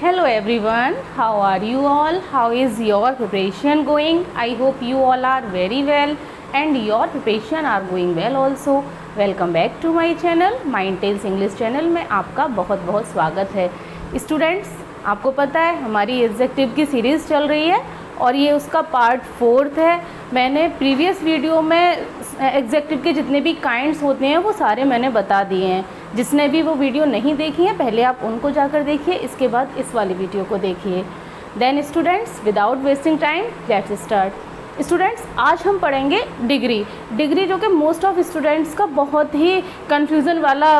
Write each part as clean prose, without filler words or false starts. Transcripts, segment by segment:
Hello everyone, how are you all? How is your preparation going? I hope you all are very well and your preparation are going well also. Welcome back to my channel, Mind Tales English channel में आपका बहुत बहुत स्वागत है। Students, आपको पता है हमारी एग्जेक्टिव की सीरीज़ चल रही है और ये उसका पार्ट 4 है। मैंने प्रीवियस वीडियो में एग्जेक्टिव के जितने भी काइंड्स होते हैं वो सारे मैंने बता दिए हैं। जिसने भी वो वीडियो नहीं देखी है पहले आप उनको जाकर देखिए, इसके बाद इस वाली वीडियो को देखिए। Then students, without wasting time let's start. Students, आज हम पढ़ेंगे डिग्री जो कि मोस्ट ऑफ स्टूडेंट्स का बहुत ही कन्फ्यूज़न वाला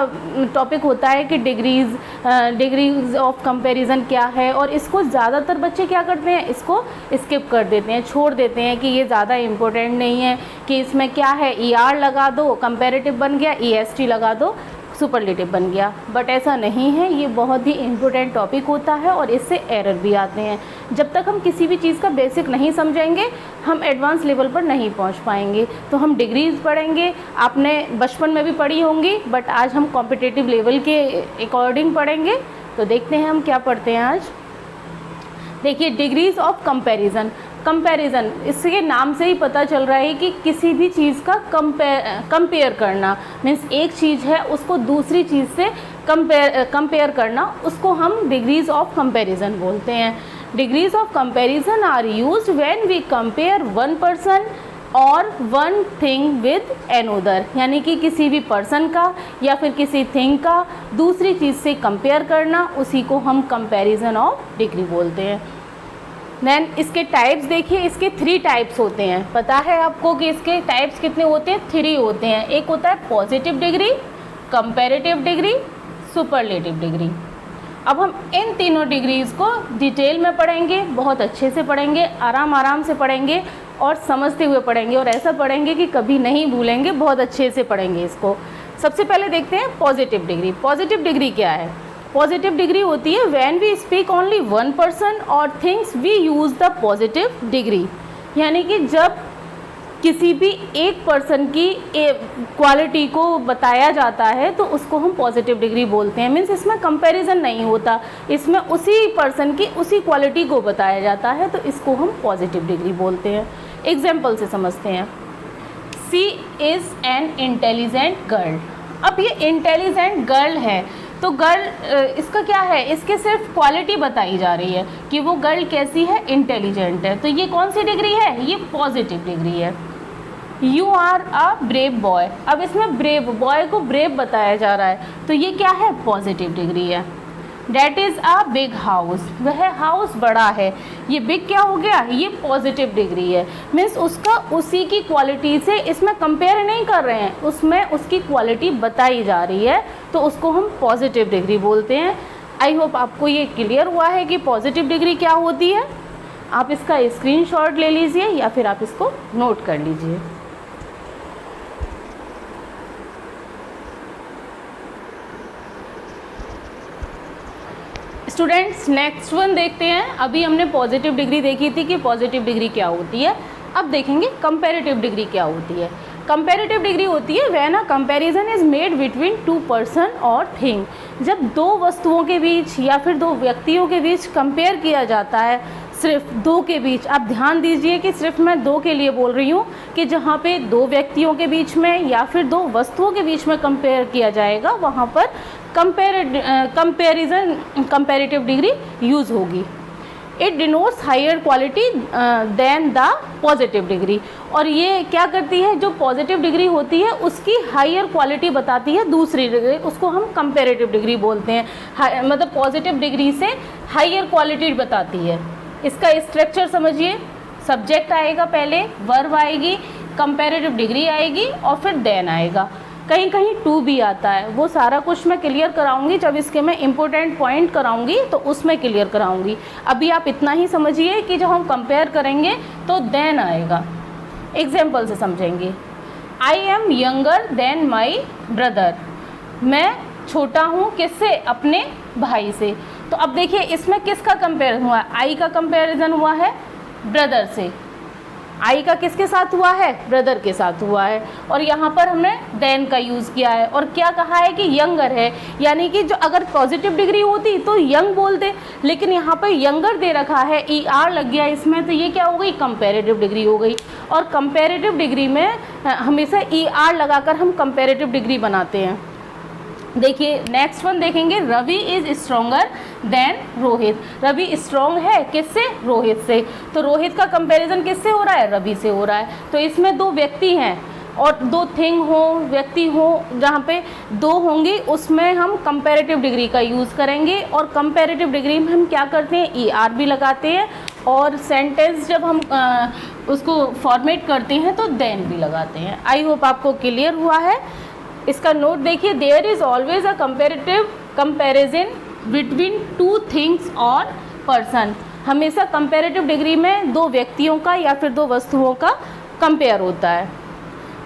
टॉपिक होता है कि डिग्रीज ऑफ कंपैरिजन क्या है, और इसको ज़्यादातर बच्चे क्या करते हैं, इसको स्किप कर देते हैं, छोड़ देते हैं कि ये ज़्यादा इम्पोर्टेंट नहीं है, कि इसमें क्या है ER लगा दो कंपैरेटिव बन गया, EST लगा दो सुपरलेटिव बन गया। बट ऐसा नहीं है, ये बहुत ही इम्पोर्टेंट टॉपिक होता है और इससे एरर भी आते हैं। जब तक हम किसी भी चीज़ का बेसिक नहीं समझेंगे हम एडवांस लेवल पर नहीं पहुंच पाएंगे। तो हम डिग्रीज पढ़ेंगे, आपने बचपन में भी पढ़ी होंगी, बट आज हम कॉम्पिटिटिव लेवल के अकॉर्डिंग पढ़ेंगे। तो देखते हैं हम क्या पढ़ते हैं आज। देखिए, डिग्रीज ऑफ कंपैरिजन, इसके नाम से ही पता चल रहा है कि किसी भी चीज़ का कंपेयर करना, मीन्स एक चीज़ है उसको दूसरी चीज़ से कंपेयर करना, उसको हम डिग्रीज ऑफ कंपैरिजन बोलते हैं। Degrees of comparison are used when we compare one person और वन थिंग विद अनदर, यानी कि किसी भी पर्सन का या फिर किसी थिंग का दूसरी चीज़ से कंपेयर करना, उसी को हम कंपैरिजन ऑफ डिग्री बोलते हैं। देन इसके टाइप्स देखिए, इसके 3 टाइप्स होते हैं। पता है आपको कि इसके टाइप्स कितने होते हैं? 3 होते हैं। एक होता है positive degree, comparative degree, superlative degree. अब हम इन तीनों डिग्रीज़ को डिटेल में पढ़ेंगे, बहुत अच्छे से पढ़ेंगे, आराम से पढ़ेंगे और समझते हुए पढ़ेंगे, और ऐसा पढ़ेंगे कि कभी नहीं भूलेंगे, बहुत अच्छे से पढ़ेंगे इसको। सबसे पहले देखते हैं पॉजिटिव डिग्री। पॉजिटिव डिग्री क्या है? पॉजिटिव डिग्री होती है when we speak only one person और things we use the positive degree, यानी कि जब किसी भी एक पर्सन की क्वालिटी को बताया जाता है तो उसको हम पॉजिटिव डिग्री बोलते हैं। मीन्स इसमें कंपैरिजन नहीं होता, इसमें उसी पर्सन की उसी क्वालिटी को बताया जाता है, तो इसको हम पॉजिटिव डिग्री बोलते हैं। एग्जाम्पल से समझते हैं। सी इज़ एन इंटेलिजेंट गर्ल। अब ये इंटेलिजेंट गर्ल है तो गर्ल इसका क्या है, इसके सिर्फ क्वालिटी बताई जा रही है कि वो गर्ल कैसी है, इंटेलिजेंट है। तो ये कौन सी डिग्री है? ये पॉजिटिव डिग्री है। You are a brave boy. अब इसमें ब्रेव बॉय को ब्रेव बताया जा रहा है, तो ये क्या है? पॉजिटिव डिग्री है। That is a big house. वह हाउस बड़ा है। ये बिग क्या हो गया? ये पॉजिटिव डिग्री है। मीन्स उसका उसी की क्वालिटी से, इसमें कंपेयर नहीं कर रहे हैं, उसमें उसकी क्वालिटी बताई जा रही है, तो उसको हम पॉजिटिव डिग्री बोलते हैं। आई होप आपको ये क्लियर हुआ है कि पॉजिटिव डिग्री क्या होती है। आप इसका स्क्रीनशॉट ले लीजिए या फिर आप इसको नोट कर लीजिए। स्टूडेंट्स, नेक्स्ट वन देखते हैं। अभी हमने पॉजिटिव डिग्री देखी थी कि पॉजिटिव डिग्री क्या होती है। अब देखेंगे कंपैरेटिव डिग्री क्या होती है। कंपैरेटिव डिग्री होती है when a comparison is made between 2 person और थिंग। जब 2 वस्तुओं के बीच या फिर 2 व्यक्तियों के बीच कंपेयर किया जाता है, सिर्फ 2 के बीच। आप ध्यान दीजिए कि सिर्फ मैं 2 के लिए बोल रही हूँ, कि जहाँ पे 2 व्यक्तियों के बीच में या फिर 2 वस्तुओं के बीच में कंपेयर किया जाएगा, वहाँ पर कंपैरेटिव डिग्री यूज़ होगी। It denotes higher quality than the positive degree. और ये क्या करती है, जो पॉजिटिव डिग्री होती है उसकी हायर क्वालिटी बताती है दूसरी डिग्री, उसको हम कंपैरेटिव डिग्री बोलते हैं। मतलब पॉजिटिव डिग्री से हायर क्वालिटी बताती है। इसका स्ट्रक्चर समझिए। सब्जेक्ट आएगा, पहले वर्ब आएगी, कंपैरेटिव डिग्री आएगी और फिर देन आएगा। कहीं कहीं टू भी आता है, वो सारा कुछ मैं क्लियर कराऊंगी जब इसके मैं इम्पोर्टेंट पॉइंट कराऊंगी तो उसमें क्लियर कराऊंगी। अभी आप इतना ही समझिए कि जब हम कंपेयर करेंगे तो देन आएगा। एग्जाम्पल से समझेंगे। I am younger than my brother. मैं छोटा हूँ किससे? अपने भाई से। तो अब देखिए इसमें किसका कंपेरिजन हुआ है? आई का कंपेरिजन हुआ है ब्रदर से। आई का किसके साथ हुआ है, ब्रदर के साथ हुआ है, और यहाँ पर हमने देन का यूज़ किया है। और क्या कहा है कि यंगर है, यानी कि जो अगर पॉजिटिव डिग्री होती तो यंग बोलते, लेकिन यहाँ पर यंगर दे रखा है, ई आर लग गया इसमें, तो ये क्या हो गई, कंपेरेटिव डिग्री हो गई। और कंपेरेटिव डिग्री में हमेशा ई आर लगाकर हम कंपेरेटिव डिग्री बनाते हैं। देखिए नेक्स्ट वन देखेंगे, Ravi is stronger than Rohit. Ravi strong है किससे, रोहित से। तो रोहित का कंपैरिजन किससे हो रहा है, रवि से हो रहा है। तो इसमें दो व्यक्ति हैं और दो थिंग हो, व्यक्ति हो, जहाँ पे दो होंगे उसमें हम कंपैरेटिव डिग्री का यूज़ करेंगे। और कंपैरेटिव डिग्री में हम क्या करते हैं, ई आर भी लगाते हैं, और सेंटेंस जब हम उसको फॉर्मेट करते हैं तो देन भी लगाते हैं। आई होप आपको क्लियर हुआ है। इसका नोट देखिए, there is always a comparative comparison between two things और पर्सन। हमेशा कंपैरेटिव डिग्री में दो व्यक्तियों का या फिर दो वस्तुओं का कंपेयर होता है।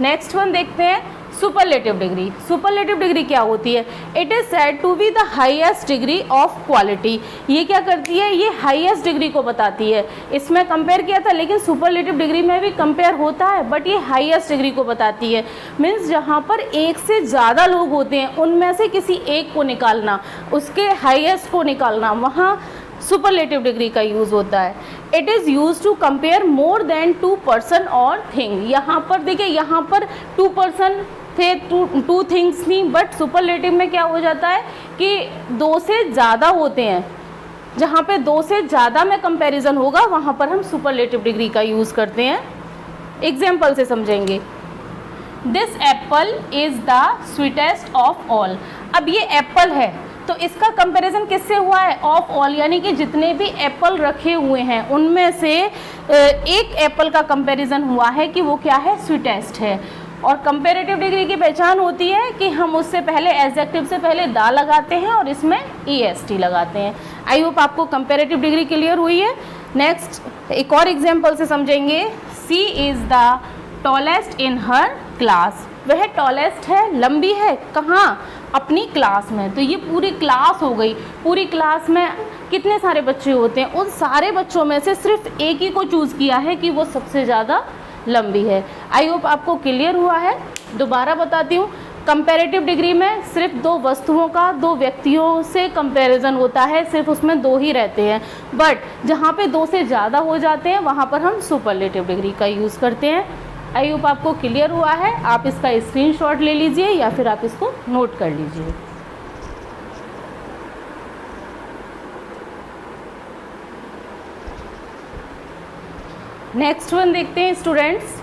नेक्स्ट वन देखते हैं, सुपरलेटिव डिग्री। सुपरलेटिव डिग्री क्या होती है, it is said to be the highest degree of quality. ये क्या करती है, ये हाईएस्ट डिग्री को बताती है। इसमें कंपेयर किया था, लेकिन सुपरलेटिव डिग्री में भी कंपेयर होता है, बट ये हाईएस्ट डिग्री को बताती है। मीन्स जहाँ पर एक से ज़्यादा लोग होते हैं उनमें से किसी एक को निकालना, उसके हाईएस्ट को निकालना, वहाँ सुपरलेटिव डिग्री का यूज़ होता है। It is use to compare more than two person और थिंग। यहाँ पर देखिए, यहाँ पर टू पर्सन थे, टू थिंग्स थी, बट सुपरलेटिव में क्या हो जाता है कि दो से ज़्यादा होते हैं। जहाँ पे दो से ज़्यादा में कंपैरिजन होगा वहाँ पर हम सुपरलेटिव डिग्री का यूज़ करते हैं। एग्जाम्पल से समझेंगे, this Apple is the sweetest of all. अब ये एप्पल है तो इसका कंपैरिजन किससे हुआ है, ऑफ ऑल, यानी कि जितने भी एप्पल रखे हुए हैं उनमें से एक एप्पल का कंपैरिजन हुआ है कि वो क्या है, स्वीटेस्ट है। और कंपैरेटिव डिग्री की पहचान होती है कि हम उससे पहले एडजेक्टिव से पहले दा लगाते हैं और इसमें EST लगाते हैं। आई होप आपको कंपैरेटिव डिग्री क्लियर हुई है। नेक्स्ट एक और एग्जांपल से समझेंगे, she is the tallest in her class. वह टॉलेस्ट है, लंबी है, कहाँ, अपनी क्लास में। तो ये पूरी क्लास हो गई। पूरी क्लास में कितने सारे बच्चे होते हैं, उन सारे बच्चों में से सिर्फ एक ही को चूज़ किया है कि वो सबसे ज़्यादा लंबी है। आई होप आपको क्लियर हुआ है। दोबारा बताती हूँ, कंपैरेटिव डिग्री में सिर्फ दो वस्तुओं का, दो व्यक्तियों से कंपैरिजन होता है, सिर्फ उसमें दो ही रहते हैं। बट जहाँ पे दो से ज़्यादा हो जाते हैं वहाँ पर हम सुपरलेटिव डिग्री का यूज़ करते हैं। आई होप आपको क्लियर हुआ है। आप इसका स्क्रीनशॉट ले लीजिए या फिर आप इसको नोट कर लीजिए। नेक्स्ट वन देखते हैं स्टूडेंट्स,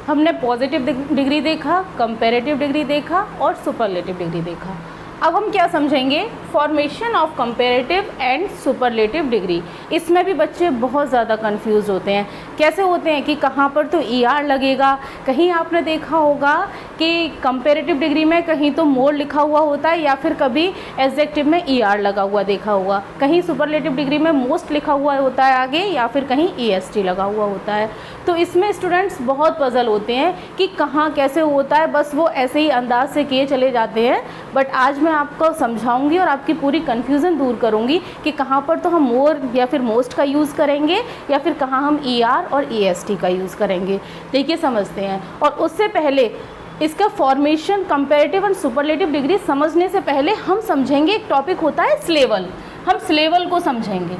हमने पॉजिटिव डिग्री देखा, कंपैरेटिव डिग्री देखा और सुपरलेटिव डिग्री देखा। अब हम क्या समझेंगे, formation of comparative and superlative degree. इसमें भी बच्चे बहुत ज़्यादा कंफ्यूज होते हैं। कैसे होते हैं कि कहाँ पर तो ER लगेगा, कहीं आपने देखा होगा कि कंपैरेटिव डिग्री में कहीं तो मोर लिखा हुआ होता है या फिर कभी एडजेक्टिव में ER लगा हुआ देखा होगा, कहीं सुपरलेटिव डिग्री में मोस्ट लिखा हुआ होता है आगे या फिर कहीं EST लगा हुआ होता है। तो इसमें स्टूडेंट्स बहुत पजल होते हैं कि कहाँ कैसे होता है, बस वो ऐसे ही अंदाज से किए चले जाते हैं। बट आज मैं आपको समझाऊंगी और आपकी पूरी कन्फ्यूज़न दूर करूंगी कि कहाँ पर तो हम मोर या फिर मोस्ट का यूज़ करेंगे या फिर कहाँ हम ER और EST का यूज़ करेंगे। देखिए समझते हैं। और उससे पहले इसका formation, comparative and superlative degree समझने से पहले हम समझेंगे एक टॉपिक होता है स्लेवल। हम स्लेवल को समझेंगे,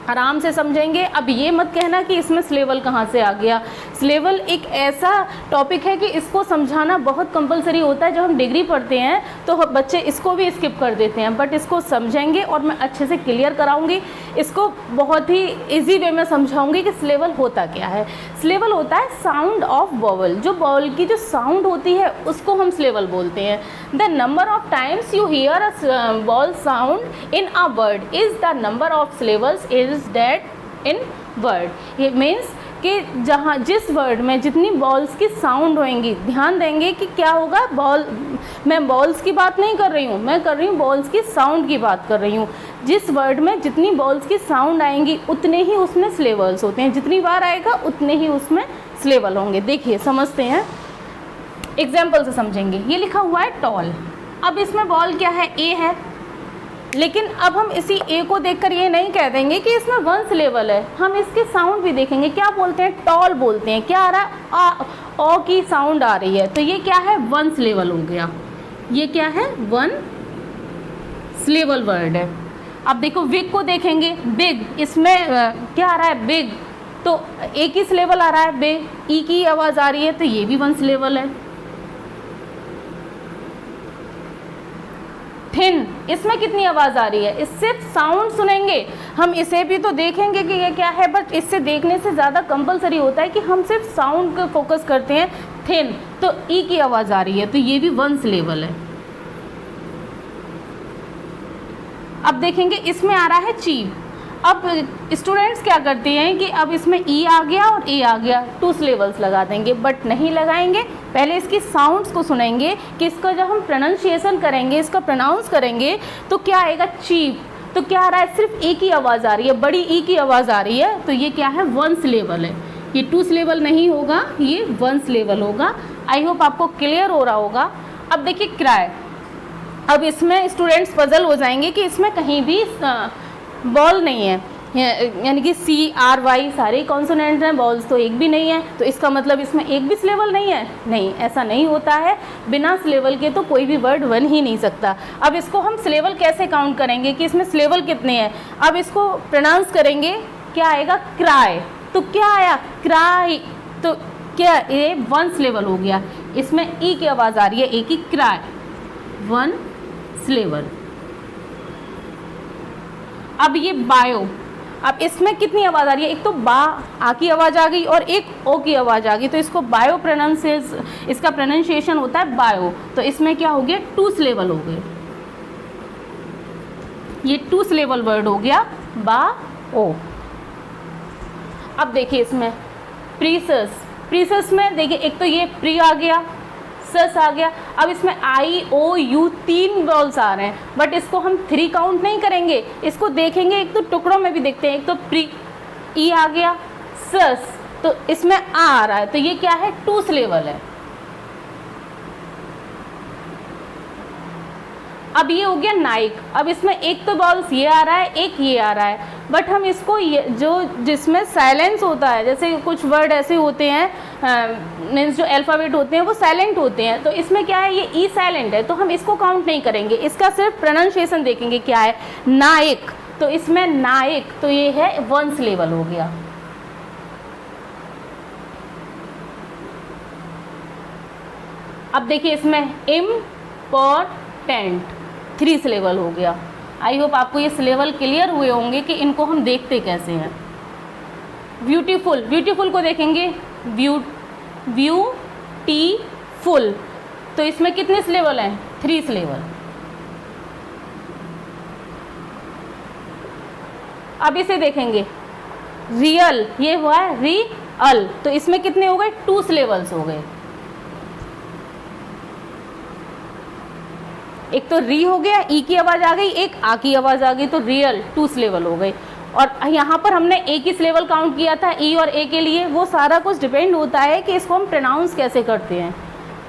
आराम से समझेंगे। अब ये मत कहना कि इसमें स्लेवल कहाँ से आ गया। स्लेवल एक ऐसा टॉपिक है कि इसको समझाना बहुत कंपलसरी होता है। जब हम डिग्री पढ़ते हैं तो बच्चे इसको भी स्किप कर देते हैं, बट इसको समझेंगे और मैं अच्छे से क्लियर कराऊंगी। इसको बहुत ही इजी वे में समझाऊंगी कि स्लेवल होता क्या है। स्लेवल होता है साउंड ऑफ वॉवल। जो वॉवल की जो साउंड होती है उसको हम स्लेवल बोलते हैं। The number of times you hear a vowel sound in a word is the number of syllables is that in word. ये मीन्स कि जहाँ जिस वर्ड में जितनी बॉल्स की साउंड होंगी, ध्यान देंगे कि क्या होगा, बॉल, मैं बॉल्स की बात नहीं कर रही हूँ, मैं कर रही हूँ बॉल्स की साउंड की बात कर रही हूँ। जिस वर्ड में जितनी बॉल्स की साउंड आएंगी उतने ही उसमें स्लेवल्स होते हैं, जितनी बार आएगा उतने ही उसमें स्लेवल होंगे। देखिए समझते हैं, एग्जाम्पल से समझेंगे। ये लिखा हुआ है टॉल। अब इसमें बॉल क्या है, ए है, लेकिन अब हम इसी ए को देखकर ये नहीं कह देंगे कि इसमें वंस लेवल है, हम इसके साउंड भी देखेंगे। क्या बोलते हैं? टॉल बोलते हैं। क्या आ रहा है? ओ की साउंड आ रही है, तो ये क्या है? वंस लेवल हो गया। ये क्या है? वंस लेवल वर्ड है। अब देखो बिग को देखेंगे, बिग, इसमें क्या आ रहा है? बिग, तो एक ही लेवल आ रहा है, बिग, ई की आवाज़ आ रही है, तो ये भी वंस लेवल है। थिन, इसमें कितनी आवाज़ आ रही है? इससे साउंड सुनेंगे, हम इसे भी तो देखेंगे कि ये क्या है, बट इससे देखने से ज़्यादा कंपलसरी होता है कि हम सिर्फ साउंड को फोकस करते हैं। थिन, तो ई की आवाज़ आ रही है, तो ये भी वंस लेवल है। अब देखेंगे इसमें आ रहा है चीप। अब स्टूडेंट्स क्या करते हैं कि अब इसमें ई आ गया और ए आ गया, टू लेवल्स लगा देंगे, बट नहीं लगाएंगे। पहले इसकी साउंड्स को सुनेंगे कि इसका जब हम प्रोनाउंसिएशन करेंगे, इसका प्रोनाउंस करेंगे, तो क्या आएगा? चीप। तो क्या आ रहा है? सिर्फ ए की आवाज़ आ रही है, बड़ी ई की आवाज़ आ रही है, तो ये क्या है? वंस लेवल है। ये टू लेवल नहीं होगा, ये वंस लेवल होगा। आई होप आपको क्लियर हो रहा होगा। अब देखिए क्राई। अब इसमें स्टूडेंट्स पजल हो जाएंगे कि इसमें कहीं भी बॉल नहीं है, यानी कि सी आर वाई सारे कॉन्सोनेंट्स हैं, बॉल्स तो एक भी नहीं है, तो इसका मतलब इसमें एक भी स्लेवल नहीं है। नहीं, ऐसा नहीं होता है। बिना स्लेवल के तो कोई भी वर्ड बन ही नहीं सकता। अब इसको हम स्लेवल कैसे काउंट करेंगे कि इसमें स्लेवल कितने हैं? अब इसको प्रोनाउंस करेंगे, क्या आएगा? क्राई। तो क्या आया? क्राई। तो क्या ये वन स्लेवल हो गया। इसमें ई की आवाज़ आ रही है, ए की, क्राई, वन स्लेवल। अब ये बायो, अब इसमें कितनी आवाज़ आ रही है? एक तो बा आ की आवाज़ आ गई और एक ओ की आवाज़ आ गई, तो इसको बायो इसका प्रोनाउंसिएशन होता है बायो। तो इसमें क्या हो गया? टू लेवल हो गए। ये टू लेवल वर्ड हो गया, बा ओ। अब देखिए इसमें प्रीसस, प्रीसस में देखिए एक तो ये प्री आ गया, सस आ गया। अब इसमें आई ओ यू तीन वॉल्स आ रहे हैं, बट इसको हम थ्री काउंट नहीं करेंगे, इसको देखेंगे एक तो टुकड़ों में भी देखते हैं। एक तो प्री ई आ गया, सस, तो इसमें आ रहा है, तो ये क्या है? टू लेवल है। अब ये हो गया नाइक। अब इसमें एक तो बॉल्स ये आ रहा है, एक ये आ रहा है, बट हम इसको ये जो जिसमें साइलेंस होता है, जैसे कुछ वर्ड ऐसे होते हैं मीन्स जो अल्फ़ाबेट होते हैं वो साइलेंट होते हैं, तो इसमें क्या है? ये ई साइलेंट है, तो हम इसको काउंट नहीं करेंगे, इसका सिर्फ प्रोनाउंसिएशन देखेंगे क्या है? नाइक। तो इसमें नाइक, तो ये है वंस लेवल हो गया। अब देखिए इसमें इम्पोर्टेंट, थ्री लेवल हो गया। आई होप आपको ये लेवल क्लियर हुए होंगे कि इनको हम देखते कैसे हैं। ब्यूटीफुल, ब्यूटीफुल को देखेंगे, ब्यूटीफुल, तो इसमें कितने लेवल हैं? Three level. अब इसे देखेंगे, रियल, ये हुआ है रियल, तो इसमें कितने हो गए? टू लेवल्स हो गए। एक तो री हो गया, ई की आवाज़ आ गई, एक आ की आवाज़ आ गई, तो रियल टू लेवल हो गई। और यहाँ पर हमने एक ही लेवल काउंट किया था ई और ए के लिए, वो सारा कुछ डिपेंड होता है कि इसको हम प्रोनाउंस कैसे करते हैं।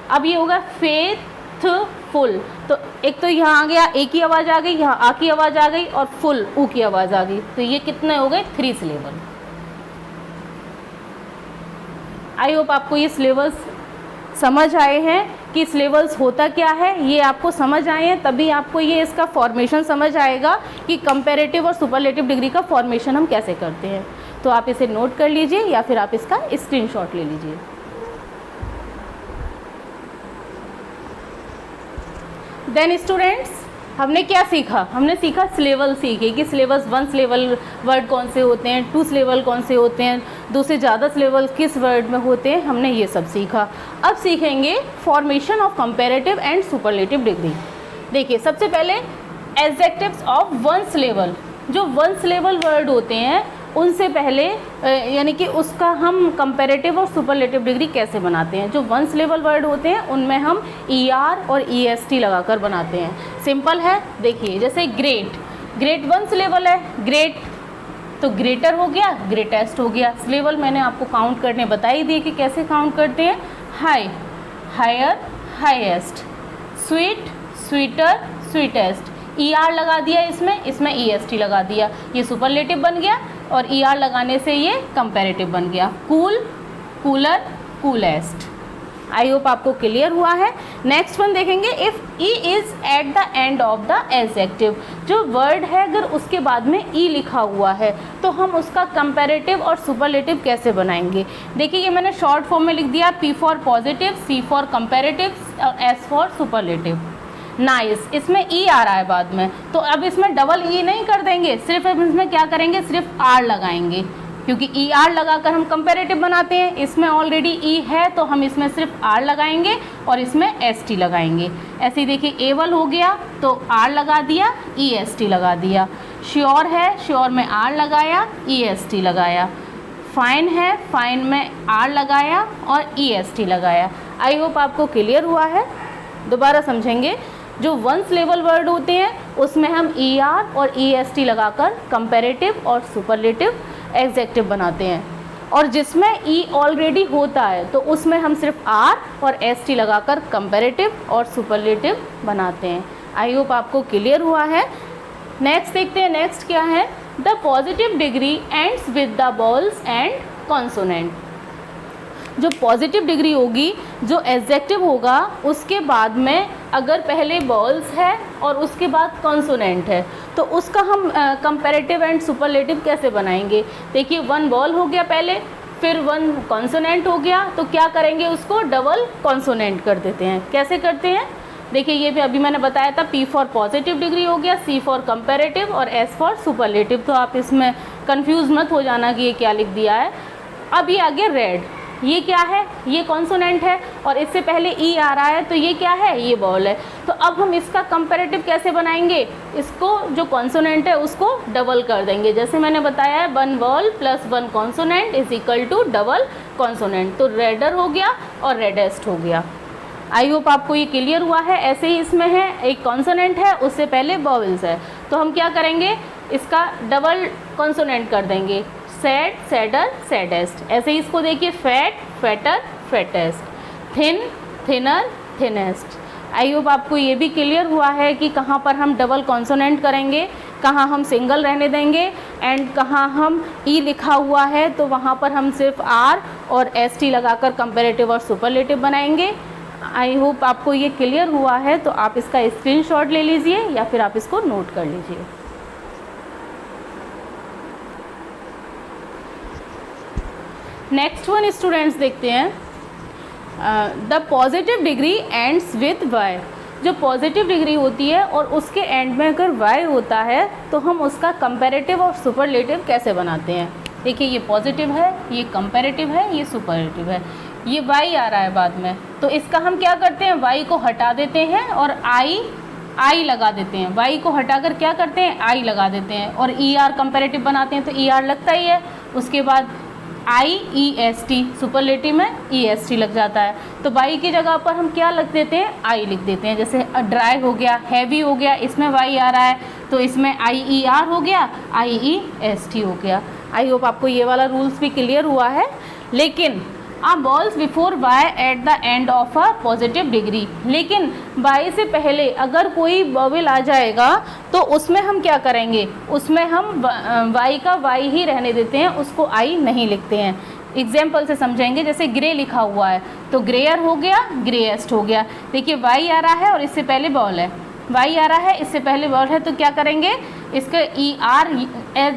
अब ये होगा फेथफुल, तो एक तो यहाँ आ गया, ए की आवाज़ आ गई, यहाँ आ की आवाज़ आ गई, और फुल ऊ की आवाज़ आ गई, तो ये कितने हो गए? Three level. आई होप आपको ये लेवल्स समझ आए हैं कि लेवल्स होता क्या है, ये आपको समझ आए हैं, तभी आपको ये इसका फॉर्मेशन समझ आएगा कि कंपैरेटिव और सुपरलेटिव डिग्री का फॉर्मेशन हम कैसे करते हैं। तो आप इसे नोट कर लीजिए या फिर आप इसका स्क्रीनशॉट ले लीजिए। देन स्टूडेंट्स, हमने क्या सीखा? हमने सीखा स्लेवल सीखे कि स्लेवल्स, वन स्लेवल वर्ड कौन से होते हैं, टू स्लेवल कौन से होते हैं, दो से ज़्यादा स्लेवल किस वर्ड में होते हैं, हमने ये सब सीखा। अब सीखेंगे formation of comparative and superlative degree. देखिए सबसे पहले एडजेक्टिव्स ऑफ वन स्लेवल, जो वन स्लेवल वर्ड होते हैं उनसे पहले यानी कि उसका हम कंपैरेटिव और सुपरलेटिव डिग्री कैसे बनाते हैं। जो वन लेवल वर्ड होते हैं उनमें हम ER और EST लगाकर बनाते हैं। सिंपल है, देखिए जैसे ग्रेट, ग्रेट वन लेवल है, ग्रेट तो ग्रेटर हो गया, ग्रेटेस्ट हो गया। लेवल मैंने आपको काउंट करने बता ही दिए कि कैसे काउंट करते हैं। High, higher, highest, sweet, sweeter, sweetest, ER लगा दिया, इसमें EST लगा दिया, ये सुपरलेटिव बन गया, और ER लगाने से ये कंपैरेटिव बन गया, कूल, कूलर, कूलेस्ट। आई होप आपको क्लियर हुआ है। नेक्स्ट वन देखेंगे, if E is eight the end of the adjective, जो वर्ड है अगर उसके बाद में ई लिखा हुआ है तो हम उसका कंपैरेटिव और सुपरलेटिव कैसे बनाएंगे। देखिए ये मैंने शॉर्ट फॉर्म में लिख दिया, P for positive, C for comparative और S फॉर सुपरलेटिव। नाइस, इसमें ई आ रहा है बाद में, तो अब इसमें डबल ई नहीं कर देंगे, सिर्फ अब इसमें क्या करेंगे, सिर्फ आर लगाएंगे, क्योंकि ई आर लगाकर हम कंपैरेटिव बनाते हैं। इसमें ऑलरेडी ई है तो हम इसमें सिर्फ आर लगाएंगे और इसमें एस टी लगाएंगे। ऐसे ही देखिए एबल हो गया तो आर लगा दिया, ई एस टी लगा दिया। श्योर है, श्योर में आर लगाया, ई एस टी लगाया। फाइन है, फाइन में आर लगाया और ई एस टी लगाया। आई होप आपको क्लियर हुआ है। दोबारा समझेंगे, जो वंस लेवल वर्ड होते हैं उसमें हम ई आर और ई एस टी लगाकर कंपैरेटिव और सुपरलेटिव एग्जेक्टिव बनाते हैं, और जिसमें ई ऑलरेडी होता है तो उसमें हम सिर्फ आर और एस टी लगाकर कंपैरेटिव और सुपरलेटिव बनाते हैं। आई होप आपको क्लियर हुआ है। नेक्स्ट देखते हैं, नेक्स्ट क्या है, the positive degree ends with the vowels and consonant. जो पॉजिटिव डिग्री होगी, जो एडजेक्टिव होगा, उसके बाद में अगर पहले वॉवल्स है और उसके बाद कॉन्सोनेंट है तो उसका हम कंपैरेटिव एंड सुपरलेटिव कैसे बनाएंगे। देखिए वन वॉवल हो गया पहले, फिर वन कॉन्सोनेंट हो गया, तो क्या करेंगे, उसको डबल कॉन्सोनेंट कर देते हैं। कैसे करते हैं, देखिए ये भी अभी मैंने बताया था, P फॉर पॉजिटिव डिग्री हो गया, C फॉर कंपैरेटिव और S फॉर सुपरलेटिव। तो आप इसमें कंफ्यूज मत हो जाना कि ये क्या लिख दिया है। अब ये आगे रेड, ये क्या है, ये कॉन्सोनेंट है और इससे पहले ई आ रहा है तो ये क्या है, ये वॉवल है। तो अब हम इसका कंपैरेटिव कैसे बनाएंगे, इसको जो कॉन्सोनेंट है उसको डबल कर देंगे। जैसे मैंने बताया है, one vowel plus one consonant is equal to double consonant. तो रेडर हो गया और रेडेस्ट हो गया। आई होप आपको ये क्लियर हुआ है। ऐसे ही इसमें है, एक कॉन्सोनेंट है, उससे पहले वॉवल्स है, तो हम क्या करेंगे, इसका डबल कॉन्सोनेंट कर देंगे, सैड, सैडर, सैडेस्ट। ऐसे ही इसको देखिए, fat, fatter, fattest, thin, thinner, thinnest. आई होप आपको ये भी क्लियर हुआ है कि कहाँ पर हम डबल कॉन्सोनेंट करेंगे, कहाँ हम सिंगल रहने देंगे, एंड कहाँ हम ई लिखा हुआ है तो वहाँ पर हम सिर्फ आर और एस टी लगाकर कंपैरेटिव और सुपरलेटिव बनाएंगे। आई होप आपको ये क्लियर हुआ है। तो आप इसका स्क्रीनशॉट ले लीजिए या फिर आप इसको नोट कर लीजिए। नेक्स्ट वन स्टूडेंट्स देखते हैं, the positive degree ends with Y. जो पॉजिटिव डिग्री होती है और उसके एंड में अगर वाई होता है तो हम उसका कंपैरेटिव और सुपरलेटिव कैसे बनाते हैं। देखिए ये पॉजिटिव है, ये कंपैरेटिव है, ये सुपरलेटिव है, ये वाई आ रहा है बाद में, तो इसका हम क्या करते हैं, वाई को हटा देते हैं और आई लगा देते हैं। वाई को हटाकर क्या करते हैं, आई लगा देते हैं और ई आर कंपैरेटिव बनाते हैं तो ई आर लगता ही है। उसके बाद आई ई एस टी, सुपरलेटिव में ई एस टी लग जाता है, तो वाई की जगह पर हम क्या लिख देते हैं, आई लिख देते हैं। जैसे ड्राई हो गया, हैवी हो गया, इसमें वाई आ रहा है तो इसमें आई ई आर हो गया, आई ई एस टी हो गया। आई होप आपको ये वाला रूल्स भी क्लियर हुआ है। लेकिन vowels before Y at the end of a positive degree, लेकिन वाई से पहले अगर कोई वॉवल आ जाएगा तो उसमें हम क्या करेंगे, उसमें हम वाई का वाई ही रहने देते हैं, उसको आई नहीं लिखते हैं। एग्जाम्पल से समझेंगे, जैसे ग्रे लिखा हुआ है तो ग्रेयर हो गया, ग्रेएस्ट हो गया। देखिए वाई आ रहा है और इससे पहले वॉवल है, वाई आ रहा है इससे पहले वॉवल है, तो क्या करेंगे, इसका ई आर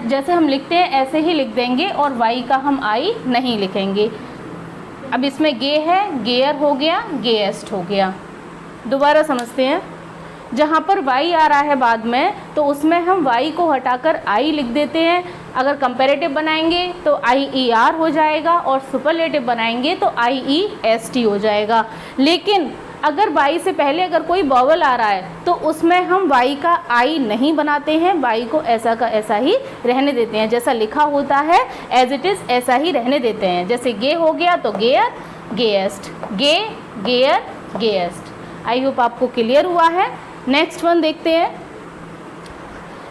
जैसे हम लिखते हैं ऐसे ही लिख देंगे और वाई का हम आई नहीं लिखेंगे। अब इसमें गे है, गेयर हो गया, गेएस्ट हो गया। दोबारा समझते हैं, जहाँ पर वाई आ रहा है बाद में तो उसमें हम वाई को हटाकर आई लिख देते हैं। अगर कंपैरेटिव बनाएंगे तो आई ई आर हो जाएगा और सुपरलेटिव बनाएंगे तो आई ई एस टी हो जाएगा। लेकिन अगर वाई से पहले अगर कोई वॉवल आ रहा है तो उसमें हम वाई का आई नहीं बनाते हैं, वाई को ऐसा का ऐसा ही रहने देते हैं, जैसा लिखा होता है एज इट इज़ ऐसा ही रहने देते हैं। जैसे गे हो गया तो gayer, gayest, gay, gayer, gayest. I hope आपको क्लियर हुआ है। नेक्स्ट वन देखते हैं,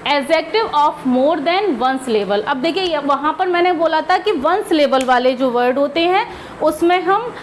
adjective of more than one syllable. अब देखिए वहाँ पर मैंने बोला था कि वन सिलेबल वाले जो वर्ड होते हैं उसमें हम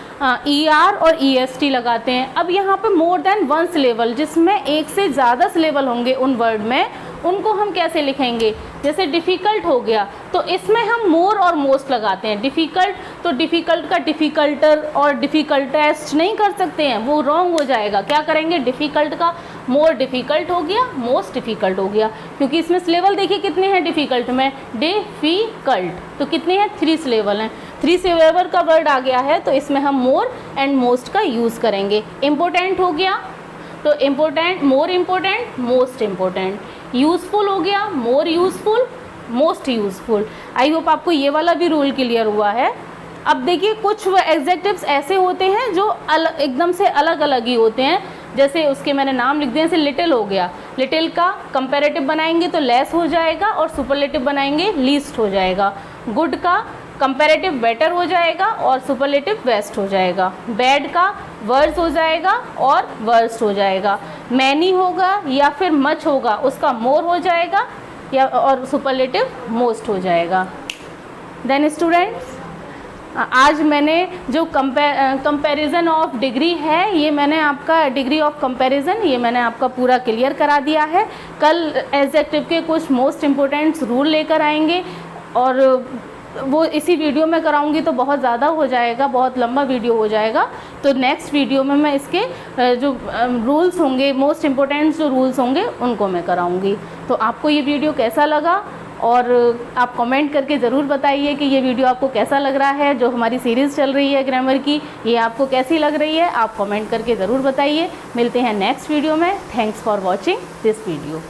ER और EST लगाते हैं। अब यहाँ पे मोर देन वन सिलेबल, जिसमें एक से ज़्यादा सिलेबल होंगे उन वर्ड में, उनको हम कैसे लिखेंगे? जैसे डिफ़िकल्ट हो गया तो इसमें हम मोर और मोस्ट लगाते हैं। डिफ़िकल्ट तो डिफ़िकल्ट का डिफ़िकल्टर और डिफ़िकल्टेस्ट नहीं कर सकते हैं, वो रॉन्ग हो जाएगा। क्या करेंगे? डिफ़िकल्ट का मोर डिफ़िकल्ट हो गया, मोस्ट डिफ़िकल्ट हो गया, क्योंकि इसमें सिलेबल देखिए कितने हैं डिफ़िकल्ट में, डिफ़िकल्ट तो कितने हैं? 3 सिलेबल हैं। 3 सिलेबल का वर्ड आ गया है तो इसमें हम मोर एंड मोस्ट का यूज़ करेंगे। इम्पोर्टेंट हो गया तो important, more important, most important. Useful हो गया, more useful, most useful. I hope आपको ये वाला भी रूल क्लियर हुआ है। अब देखिए कुछ एडजेक्टिव्स ऐसे होते हैं जो एकदम से अलग अलग ही होते हैं। जैसे उसके मैंने नाम लिख दिए, जैसे लिटिल हो गया, लिटिल का कंपैरेटिव बनाएंगे तो लेस हो जाएगा और सुपरलेटिव बनाएंगे लीस्ट हो जाएगा। गुड का कंपैरेटिव बेटर हो जाएगा और सुपरलेटिव बेस्ट हो जाएगा। बैड का वर्स हो जाएगा और वर्स्ट हो जाएगा। मैनी होगा या फिर मच होगा, उसका मोर हो जाएगा या और सुपरलेटिव मोस्ट हो जाएगा। देन स्टूडेंट्स, आज मैंने जो कंपैरिजन ऑफ डिग्री है, ये मैंने आपका डिग्री ऑफ कंपैरिजन ये मैंने आपका पूरा क्लियर करा दिया है। कल एडजेक्टिव के कुछ मोस्ट इम्पोर्टेंट रूल लेकर आएंगे और वो इसी वीडियो में कराऊंगी तो बहुत ज़्यादा हो जाएगा, बहुत लंबा वीडियो हो जाएगा। तो नेक्स्ट वीडियो में मैं इसके जो रूल्स होंगे, मोस्ट इम्पोर्टेंट जो रूल्स होंगे उनको मैं कराऊंगी। तो आपको ये वीडियो कैसा लगा और आप कमेंट करके ज़रूर बताइए कि ये वीडियो आपको कैसा लग रहा है। जो हमारी सीरीज़ चल रही है ग्रामर की, ये आपको कैसी लग रही है, आप कमेंट करके ज़रूर बताइए। मिलते हैं नेक्स्ट वीडियो में। Thanks for watching this video.